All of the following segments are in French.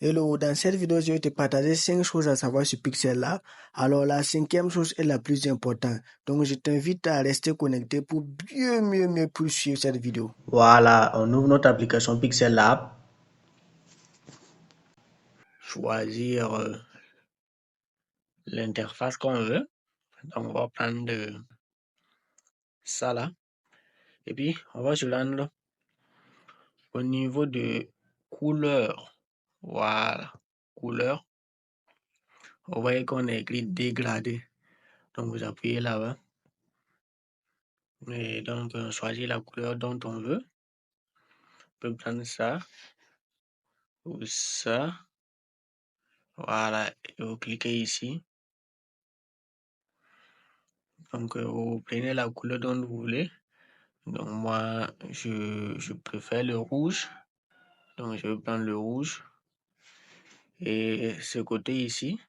Hello, dans cette vidéo, je vais te partager 5 choses à savoir sur Pixel Lab. Alors, la cinquième chose est la plus importante. Donc, je t'invite à rester connecté pour mieux poursuivre cette vidéo. Voilà, on ouvre notre application Pixel Lab. Choisir l'interface qu'on veut. Donc, on va prendre ça là. Et puis, on va se rendre au niveau de couleur. Voilà, couleur. Vous voyez qu'on a écrit dégradé. Donc, vous appuyez là-bas. Et donc, on choisit la couleur dont on veut. On peut prendre ça ou ça. Voilà, et vous cliquez ici. Donc, vous prenez la couleur dont vous voulez. Donc, moi, je préfère le rouge. Donc, je vais prendre le rouge. Et ce côté ici,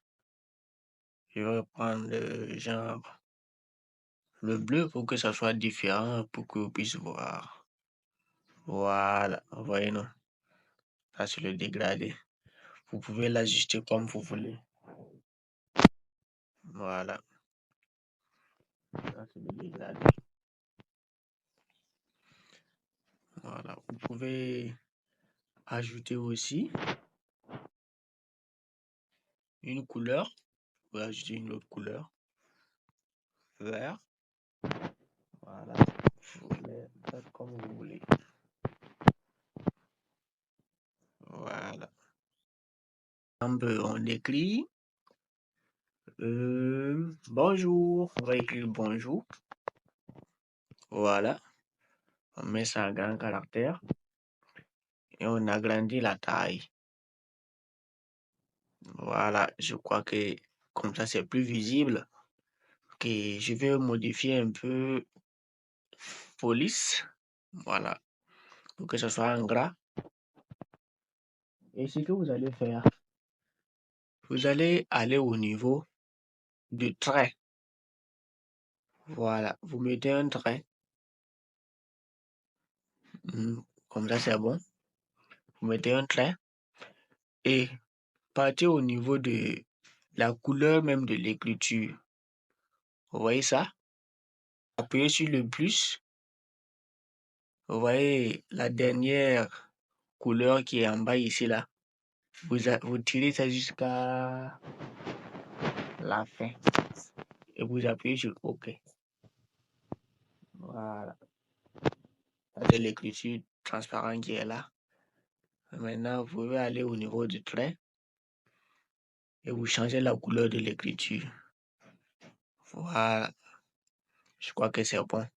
je vais prendre genre le bleu pour que ça soit différent, pour que vous puissiez voir. Voilà, vous voyez, non? Ça, c'est le dégradé. Vous pouvez l'ajuster comme vous voulez. Voilà. Ça, c'est le dégradé. Voilà. Vous pouvez ajouter aussi une couleur. Vous pouvez ajouter une autre couleur. Vert. Voilà. Vous les faites comme vous voulez. Voilà. On écrit bonjour. On va écrire bonjour. Voilà. On met ça en grand caractère et on agrandit la taille. Voilà. Je crois que comme ça, c'est plus visible. Ok. Je vais modifier un peu police. Voilà. Pour que ce soit en gras. Et ce que vous allez faire, vous allez aller au niveau du trait. Voilà. Vous mettez un trait. Comme ça, c'est bon. Vous mettez un trait et partez au niveau de la couleur même de l'écriture. Vous voyez ça? Appuyez sur le plus. Vous voyez la dernière couleur qui est en bas ici là. Vous tirez ça jusqu'à la fin. Et vous appuyez sur OK. Voilà. C'est l'écriture transparente qui est là. Maintenant, vous pouvez aller au niveau du trait et vous changez la couleur de l'écriture. Voilà. Je crois que c'est bon.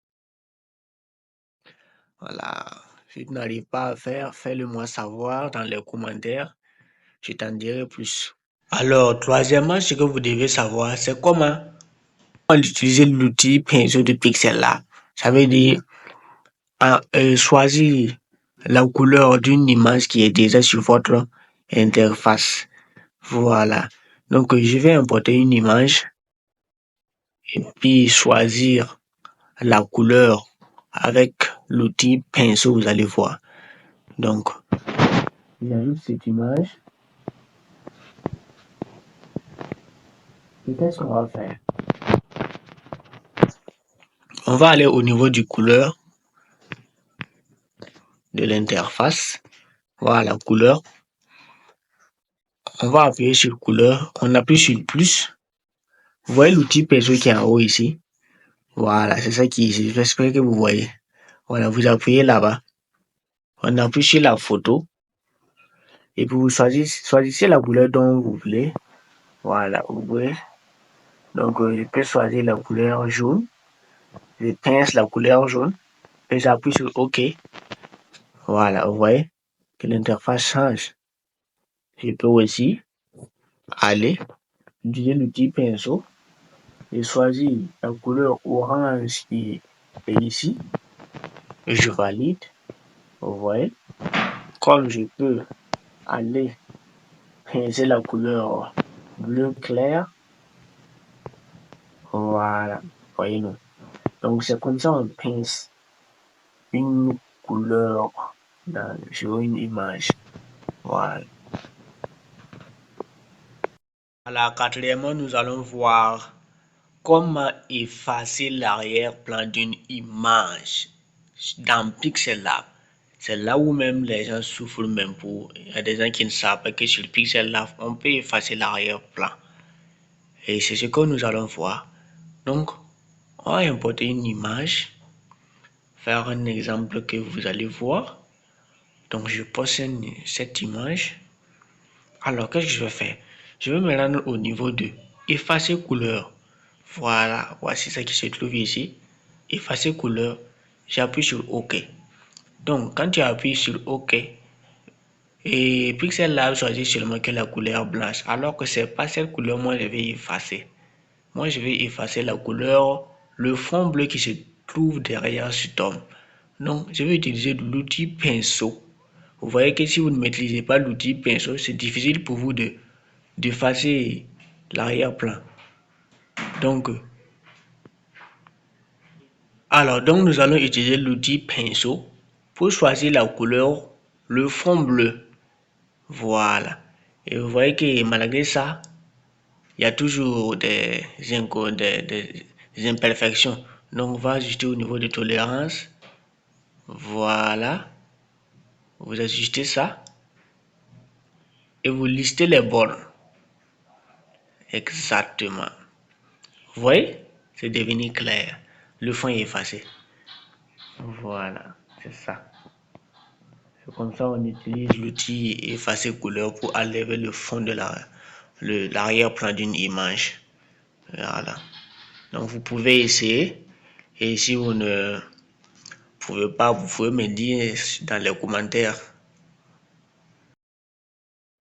Voilà. Si tu n'arrives pas à faire, fais-le moi savoir dans les commentaires. Je t'en dirai plus. Alors, troisièmement, ce que vous devez savoir, c'est comment utiliser l'outil pinceau de Pixel Lab. Ça veut dire choisir la couleur d'une image qui est déjà sur votre interface. Voilà. Donc, je vais importer une image et puis choisir la couleur avec l'outil pinceau, vous allez voir. Donc, j'ajoute cette image. Et qu'est-ce qu'on va faire? On va aller au niveau du couleur de l'interface. Voilà, couleur. On va appuyer sur couleur. On appuie sur plus. Vous voyez l'outil pinceau qui est en haut ici? Voilà, c'est ça qui est ici. J'espère que vous voyez. Voilà, vous appuyez là-bas. On appuie sur la photo. Et puis vous choisissez la couleur dont vous voulez. Voilà, vous voyez. Donc, je peux choisir la couleur jaune. Je pince la couleur jaune. Et j'appuie sur OK. Voilà, vous voyez que l'interface change. Je peux aussi aller utiliser l'outil pinceau et choisir la couleur orange qui est ici. Je valide. Vous voyez. Comme je peux aller pincer la couleur bleu clair. Voilà. Voyez-nous. Donc c'est comme ça on pince une couleur sur une image. Voilà. Voilà, quatrièmement, nous allons voir comment effacer l'arrière-plan d'une image dans Pixel Lab. C'est là où même les gens souffrent même pour. Il y a des gens qui ne savent pas que sur Pixel Lab, on peut effacer l'arrière-plan. Et c'est ce que nous allons voir. Donc, on va importer une image, faire un exemple que vous allez voir. Donc, je possède cette image. Alors, qu'est-ce que je vais faire? Je vais me rendre au niveau de effacer couleur. Voilà, voici ce qui se trouve ici. Effacer couleur. J'appuie sur OK. Donc, quand tu appuies sur OK, et Pixel Lab choisit seulement que la couleur blanche, alors que c'est pas cette couleur, moi je vais effacer. Moi je vais effacer la couleur, le fond bleu qui se trouve derrière ce tome. Donc, je vais utiliser l'outil pinceau. Vous voyez que si vous ne maîtrisez pas l'outil pinceau, c'est difficile pour vous d'effacer l'arrière-plan. Donc, nous allons utiliser l'outil pinceau pour choisir la couleur, le fond bleu. Voilà. Et vous voyez que malgré ça, il y a toujours des imperfections. Donc, on va ajuster au niveau de tolérance. Voilà. Vous ajustez ça. Et vous listez les bornes. Exactement. Vous voyez? C'est devenu clair. Le fond est effacé. Voilà. C'est ça. C'est comme ça on utilise l'outil effacer couleur pour enlever le fond de l'arrière-plan d'une image. Voilà. Donc vous pouvez essayer. Et si vous ne pouvez pas, vous pouvez me dire dans les commentaires.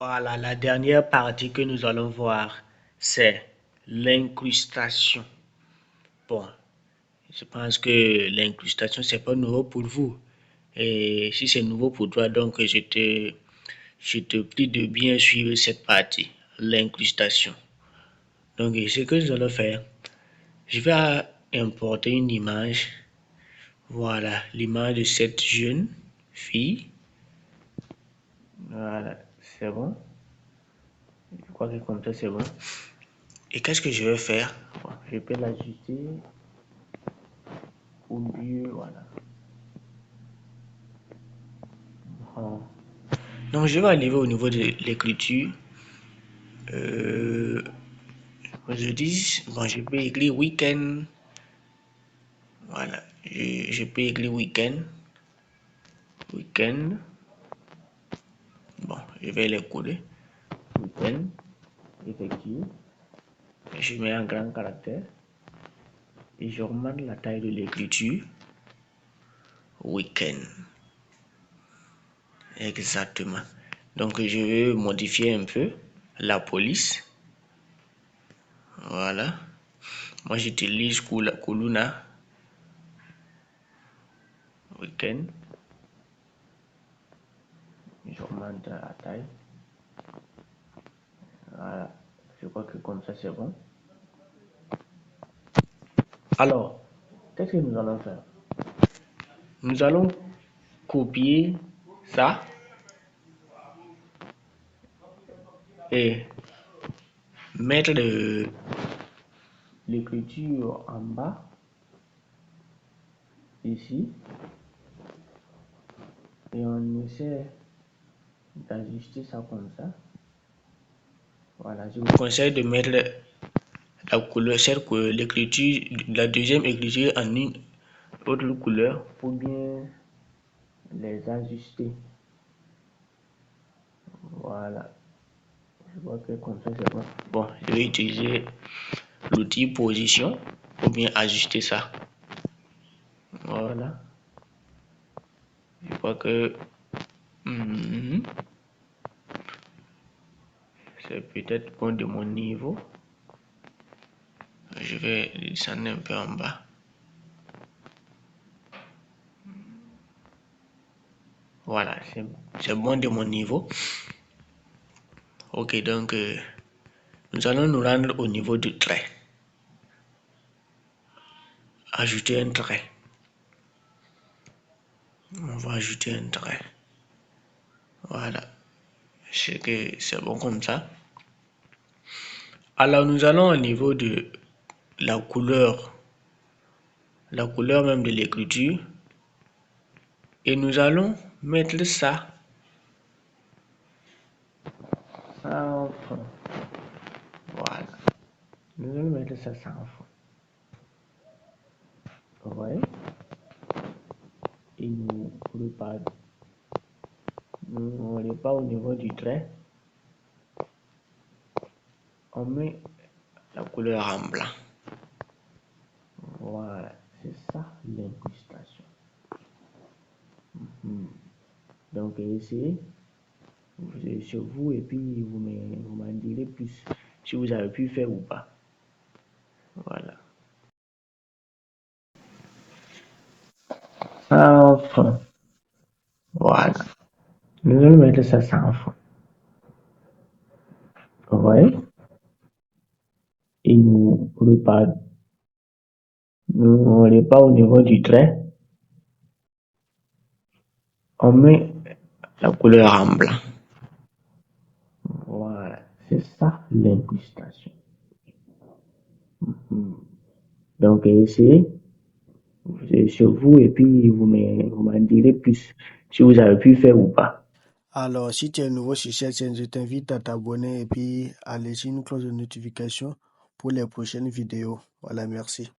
Voilà, la dernière partie que nous allons voir, c'est l'incrustation. Bon, je pense que l'incrustation, c'est pas nouveau pour vous. Et si c'est nouveau pour toi, donc je te prie de bien suivre cette partie, l'incrustation. Donc, ce que nous allons faire, je vais importer une image. Voilà, l'image de cette jeune fille. Voilà, c'est bon. Je crois que comme ça, c'est bon. Et qu'est-ce que je vais faire? Bon, je peux l'ajuster au mieux, voilà. Bon. Donc, je vais arriver au niveau de l'écriture. Aujourd'hui, bon, je peux écrire week-end. Voilà, je peux écrire week-end. Week-end. Bon, je vais les coller. Week-end. Effective. Je mets un grand caractère. Et j'augmente la taille de l'écriture. Week-end. Exactement. Donc, je vais modifier un peu la police. Voilà. Moi, j'utilise Kuluna. Week-end. J'augmente la taille. Voilà. Je crois que comme ça, c'est bon. Alors, qu'est-ce que nous allons faire? Nous allons copier ça et mettre l'écriture en bas, ici, et on essaie d'ajuster ça comme ça. Voilà, je vous conseille de mettre la couleur, l'écriture, la deuxième écriture en une autre couleur pour bien les ajuster. Voilà. Je vois que comme ça c'est bon. Bon, je vais utiliser l'outil position pour bien ajuster ça. Voilà. Je vois que c'est peut-être bon de mon niveau. Je vais descendre un peu en bas. Voilà, c'est bon de mon niveau. Ok, donc nous allons nous rendre au niveau du trait. Ajouter un trait. On va ajouter un trait. Voilà. C'est que c'est bon comme ça. Alors nous allons au niveau de la couleur même de l'écriture, et nous allons mettre ça sans fond. Voilà. Nous allons mettre ça sans fond. Vous voyez? Et nous repart au niveau du trait. On met la couleur en blanc. Voilà, c'est ça l'incrustation. Donc essayez sur vous et puis vous m'en direz plus si vous avez pu faire ou pas. Voilà. Sans fond. Voilà. Nous allons mettre ça sans fond. Vous voyez? Et nous repart au niveau du trait. On met la couleur en blanc. Voilà, c'est ça l'incrustation. Donc essayez sur vous et puis vous m'en direz plus si vous avez pu faire ou pas. Alors, si tu es nouveau sur cette chaîne, je t'invite à t'abonner et puis à laisser une cloche de notification pour les prochaines vidéos. Voilà, merci.